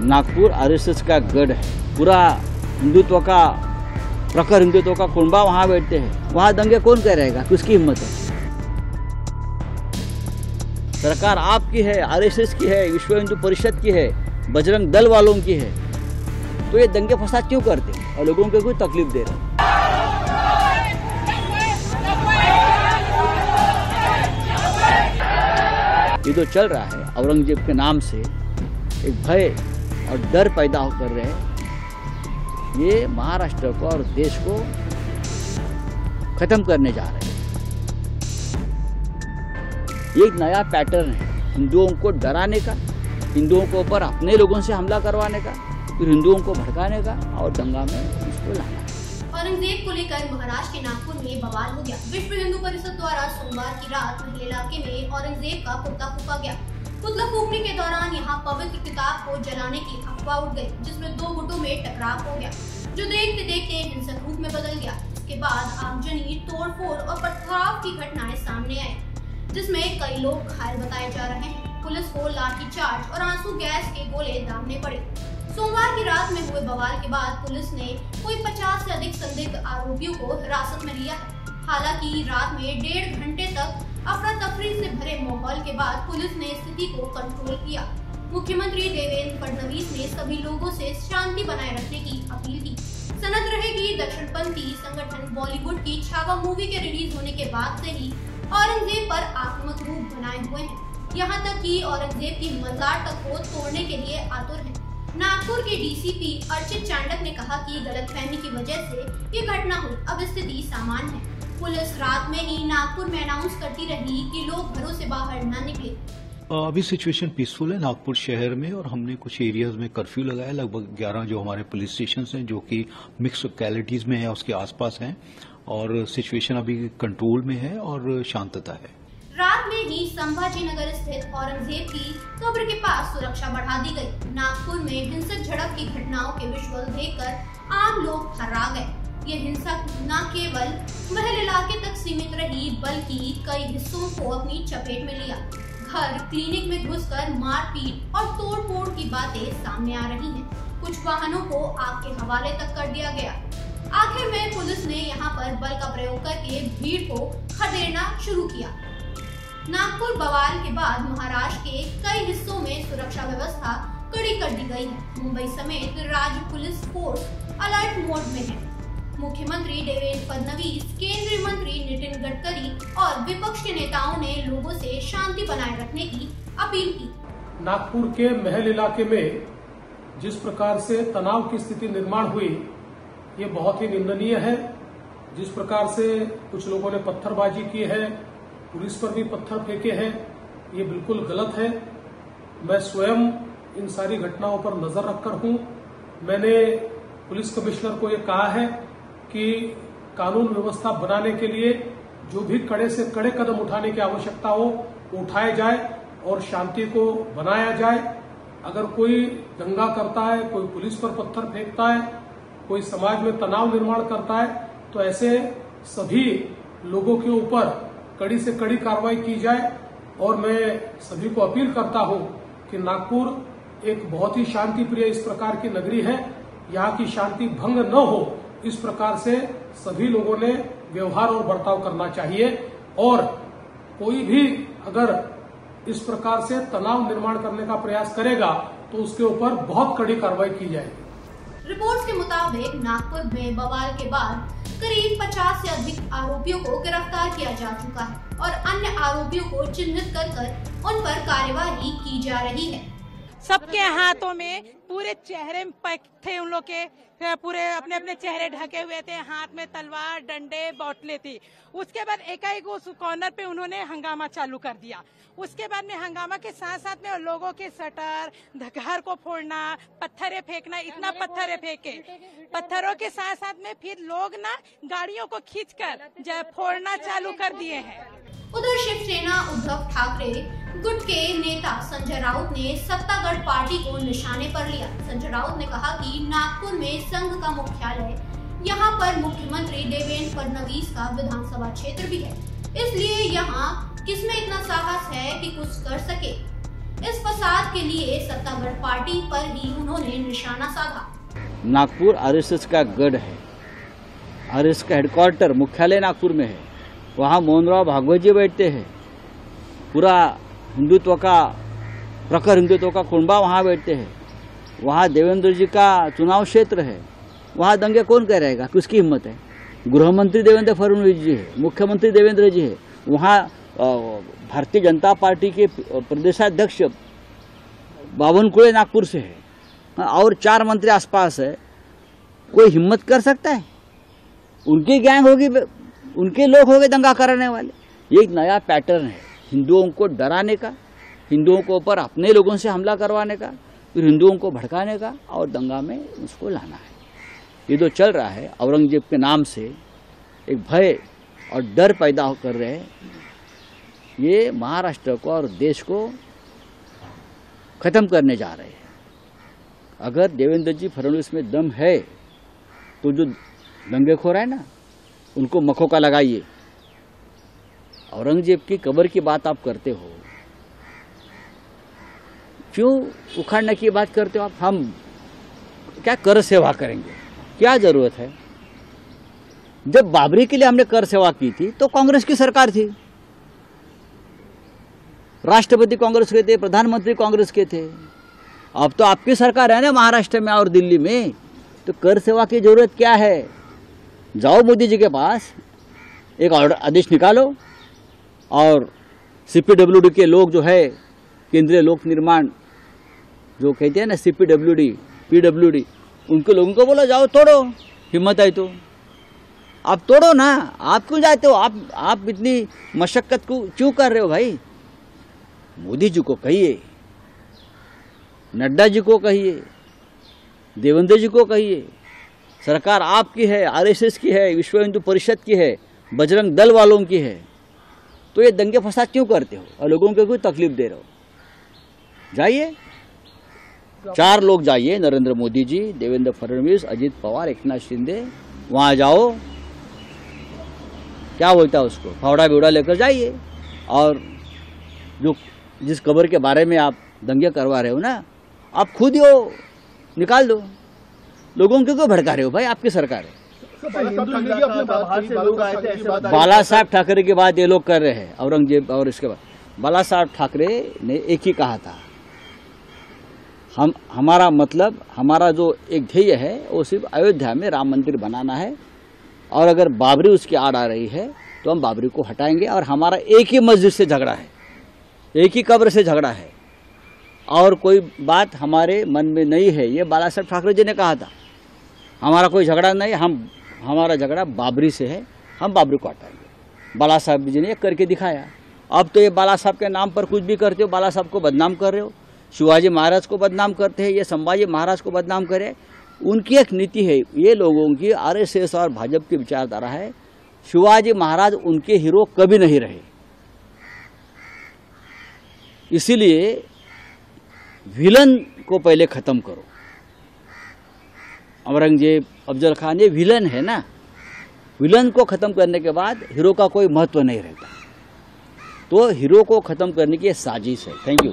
Nagpur RSS का गढ़ है, पूरा हिंदुत्व का प्रखर हिंदुत्व का कुंबा वहाँ बैठते हैं। वहाँ दंगे कौन करेगा, किसकी हिम्मत है? सरकार आपकी है, आरएसएस की है, विश्व हिंदू परिषद की है, बजरंग दल वालों की है, तो ये दंगे फसाद क्यों करते हैं और लोगों को कोई तकलीफ दे रहे हैं? ये तो चल रहा है औरंगजेब के नाम से एक भय और डर पैदा कर रहे हैं। ये महाराष्ट्र को और देश को खत्म करने जा रहे हैं। ये एक नया पैटर्न है हिंदुओं को डराने का, हिंदुओं के ऊपर अपने लोगों से हमला करवाने का, फिर हिंदुओं को भड़काने का और दंगा में इसको लाना। औरंगजेब को लेकर महाराष्ट्र के नागपुर में बवाल हो गया। विश्व हिंदू परिषद द्वारा सोमवार की रात महल इलाके में औरंगजेब का पुतला फूंका गया। पुतला फूंकने के दौरान यहाँ पवित्र किताब को जलाने की अफवाह उठ गई, जिसमें दो गुटों में टकराव हो गया, जो देखते देखते हिंसक रूप में बदल गया। इसके बाद आगजनी, तोड़फोड़ और पथराव की घटनाएं सामने आई, जिसमें कई लोग घायल बताए जा रहे हैं। पुलिस को लाठीचार्ज और आंसू गैस के गोले दागने पड़े। सोमवार की रात में हुए बवाल के बाद पुलिस ने कोई 50 से अधिक संदिग्ध आरोपियों को हिरासत में लिया है। हालांकि रात में 1.5 घंटे तक अफरा तफरी से भरे माहौल के बाद पुलिस ने स्थिति को कंट्रोल किया। मुख्यमंत्री देवेंद्र फडणवीस ने सभी लोगों से शांति बनाए रखने की अपील की। सनद रहेगी दक्षिणपंथी संगठन बॉलीवुड की छावा मूवी के रिलीज होने के बाद से ही औरंगजेब पर आक्रामक रूप बनाए हुए हैं। यहाँ तक कि औरंगजेब की मजार तक को तोड़ने के लिए आतुर है। नागपुर के डीसीपी अर्चित चांडक ने कहा कि गलतफहमी की वजह से ये घटना हुई, अब स्थिति सामान्य है। पुलिस रात में ही नागपुर में अनाउंस करती रही कि लोग घरों से बाहर न निकले। अभी सिचुएशन पीसफुल है नागपुर शहर में, और हमने कुछ एरियाज में कर्फ्यू लगाया। लगभग 11 जो हमारे पुलिस स्टेशन हैं जो कि मिक्स लोकेलिटीज में है, उसके आसपास हैं, और सिचुएशन अभी कंट्रोल में है और शांतता है। रात में ही संभाजी नगर स्थित औरंगजेब की कब्र के पास सुरक्षा बढ़ा दी गई। नागपुर में हिंसक झड़प की घटनाओं के विजुअल देखकर आम लोग थर्रा गए। ये हिंसा न केवल महल इलाके तक सीमित रही, बल्कि कई हिस्सों को अपनी चपेट में लिया। घर, क्लिनिक में घुसकर मारपीट और तोड़फोड़ की बातें सामने आ रही हैं। कुछ वाहनों को आग के हवाले तक कर दिया गया। आखिर में पुलिस ने यहाँ पर बल का प्रयोग करके भीड़ को खदेड़ना शुरू किया। नागपुर बवाल के बाद महाराष्ट्र के कई हिस्सों में सुरक्षा व्यवस्था कड़ी कर दी गई है। मुंबई समेत राज्य पुलिस फोर्स अलर्ट मोड में है। मुख्यमंत्री देवेंद्र फडणवीस, केंद्रीय मंत्री नितिन गडकरी और विपक्ष के नेताओं ने लोगों से शांति बनाए रखने की अपील की। नागपुर के महल इलाके में जिस प्रकार से तनाव की स्थिति निर्माण हुई, ये बहुत ही निंदनीय है। जिस प्रकार से कुछ लोगों ने पत्थरबाजी की है, पुलिस पर भी पत्थर फेंके हैं, ये बिल्कुल गलत है। मैं स्वयं इन सारी घटनाओं पर नजर रखकर हूं। मैंने पुलिस कमिश्नर को ये कहा है कि कानून व्यवस्था बनाने के लिए जो भी कड़े से कड़े कदम उठाने की आवश्यकता हो उठाए जाए और शांति को बनाया जाए। अगर कोई दंगा करता है, कोई पुलिस पर पत्थर फेंकता है, कोई समाज में तनाव निर्माण करता है, तो ऐसे सभी लोगों के ऊपर कड़ी से कड़ी कार्रवाई की जाए। और मैं सभी को अपील करता हूं कि नागपुर एक बहुत ही शांति प्रिय इस प्रकार की नगरी है, यहाँ की शांति भंग न हो, इस प्रकार से सभी लोगों ने व्यवहार और बर्ताव करना चाहिए। और कोई भी अगर इस प्रकार से तनाव निर्माण करने का प्रयास करेगा तो उसके ऊपर बहुत कड़ी कार्रवाई की जाएगी। रिपोर्ट्स के मुताबिक नागपुर में बवाल के बाद करीब 50 से अधिक आरोपियों को गिरफ्तार किया जा चुका है और अन्य आरोपियों को चिन्हित कर उन पर कार्यवाही की जा रही है। सबके हाथों में पूरे चेहरे थे, उन लोग के पूरे अपने अपने चेहरे ढके हुए थे, हाथ में तलवार, डंडे, बोतलें थी। उसके बाद एकाएक उस कॉर्नर पे उन्होंने हंगामा चालू कर दिया। उसके बाद में हंगामा के साथ साथ में लोगों के शटर, घर को फोड़ना, पत्थरें फेंकना, इतना पत्थरें फेंके। पत्थरों के साथ साथ में फिर लोग ना गाड़ियों को खींचकर फोड़ना चालू कर दिए हैं। उधर शिवसेना उद्धव ठाकरे गुट के नेता संजय राउत ने सत्तागढ़ पार्टी को निशाने पर लिया। संजय राउत ने कहा कि नागपुर में संघ का मुख्यालय, यहाँ पर मुख्यमंत्री देवेंद्र फडणवीस का विधानसभा क्षेत्र भी है, इसलिए यहाँ किसमें इतना साहस है कि कुछ कर सके। इस फसाद के लिए सत्तारूढ़ पार्टी पर ही उन्होंने निशाना साधा। नागपुर आरएसएस का गढ़ है। आरएसएस का हेडक्वार्टर मुख्यालय नागपुर में है। वहाँ मोहनराव भागवत जी बैठते हैं। पूरा हिंदुत्व का प्रखर हिंदुत्व का कुंबा वहाँ बैठते हैं। वहाँ देवेंद्र जी का चुनाव क्षेत्र है। वहाँ दंगे कौन करेगा? किसकी हिम्मत है? गृह मंत्री देवेंद्र फडणवीस जी है, मुख्यमंत्री देवेंद्र जी है। वहाँ भारतीय जनता पार्टी के प्रदेशाध्यक्ष बावनकुळे नागपुर से है और 4 मंत्री आसपास है। कोई हिम्मत कर सकता है? उनकी गैंग होगी, उनके लोग होंगे दंगा कराने वाले। ये एक नया पैटर्न है हिंदुओं को डराने का, हिंदुओं के ऊपर अपने लोगों से हमला करवाने का, फिर हिंदुओं को भड़काने का और दंगा में उसको लाना है। ये जो चल रहा है औरंगजेब के नाम से एक भय और डर पैदा कर रहे हैं, ये महाराष्ट्र को और देश को खत्म करने जा रहे हैं। अगर देवेंद्र जी फडणवीस में दम है तो जो दंगेखोर है ना, उनको मखौका लगाइए। औरंगजेब की कब्र की बात आप करते हो, क्यों उखाड़ने की बात करते हो आप? हम क्या कर सेवा करेंगे? क्या जरूरत है? जब बाबरी के लिए हमने कर सेवा की थी तो कांग्रेस की सरकार थी, राष्ट्रपति कांग्रेस के थे, प्रधानमंत्री कांग्रेस के थे। अब तो आपकी सरकार है ना महाराष्ट्र में और दिल्ली में, तो कर सेवा की जरूरत क्या है? जाओ मोदी जी के पास, एक आदेश निकालो और सीपीडब्ल्यूडी के लोग जो है, केंद्रीय लोक निर्माण जो कहते हैं ना, सीपीडब्ल्यूडी पीडब्ल्यूडी, उनके लोगों को बोलो जाओ तोड़ो, हिम्मत है तो आप तोड़ो ना। आप क्यों जाते हो? आप इतनी मशक्कत को क्यों कर रहे हो भाई? मोदी जी को कहिए, नड्डा जी को कहिए, देवेंद्र जी को कहिए, सरकार आपकी है, आरएसएस की है, विश्व हिंदू परिषद की है, बजरंग दल वालों की है, तो ये दंगे फसाद क्यों करते हो और लोगों को क्यों तकलीफ दे रहे हो? जाइए, 4 लोग जाइए, नरेंद्र मोदी जी, देवेंद्र फडणवीस, अजित पवार, एकनाथ शिंदे, वहां जाओ, क्या बोलता है उसको, फावड़ा बिवड़ा लेकर जाइए और जो जिस कब्र के बारे में आप दंगे करवा रहे हो ना, आप खुद ही हो, निकाल दो। लोगों को क्यों भड़का रहे हो भाई? आपकी सरकार है। बाला साहब ठाकरे की बात ये लोग कर रहे हैं, औरंगजेब और इसके बाद बाला साहब ठाकरे ने एक ही कहा था, हमारा मतलब, हमारा जो एक ध्येय है वो सिर्फ अयोध्या में राम मंदिर बनाना है, और अगर बाबरी उसकी आड़ आ रही है तो हम बाबरी को हटाएंगे। और हमारा एक ही मस्जिद से झगड़ा है, एक ही कब्र से झगड़ा है, और कोई बात हमारे मन में नहीं है। ये बाला साहब ठाकरे जी ने कहा था, हमारा कोई झगड़ा नहीं, हमारा झगड़ा बाबरी से है, हम बाबरी को हटाएंगे। बाला साहब जी ने करके दिखाया। अब तो ये बाला साहब के नाम पर कुछ भी करते हो, बाला साहब को बदनाम कर रहे हो, शिवाजी महाराज को बदनाम करते हैं, ये संभाजी महाराज को बदनाम करे। उनकी एक नीति है, ये लोगों की आरएसएस और भाजपा की विचारधारा है, शिवाजी महाराज उनके हीरो कभी नहीं रहे। इसीलिए विलन को पहले खत्म करो। औरंगजेब, अफजल खान, ये विलन है ना, विलन को खत्म करने के बाद हीरो का कोई महत्व नहीं रहता। तो हीरो को खत्म करने की साजिश है। Thank you.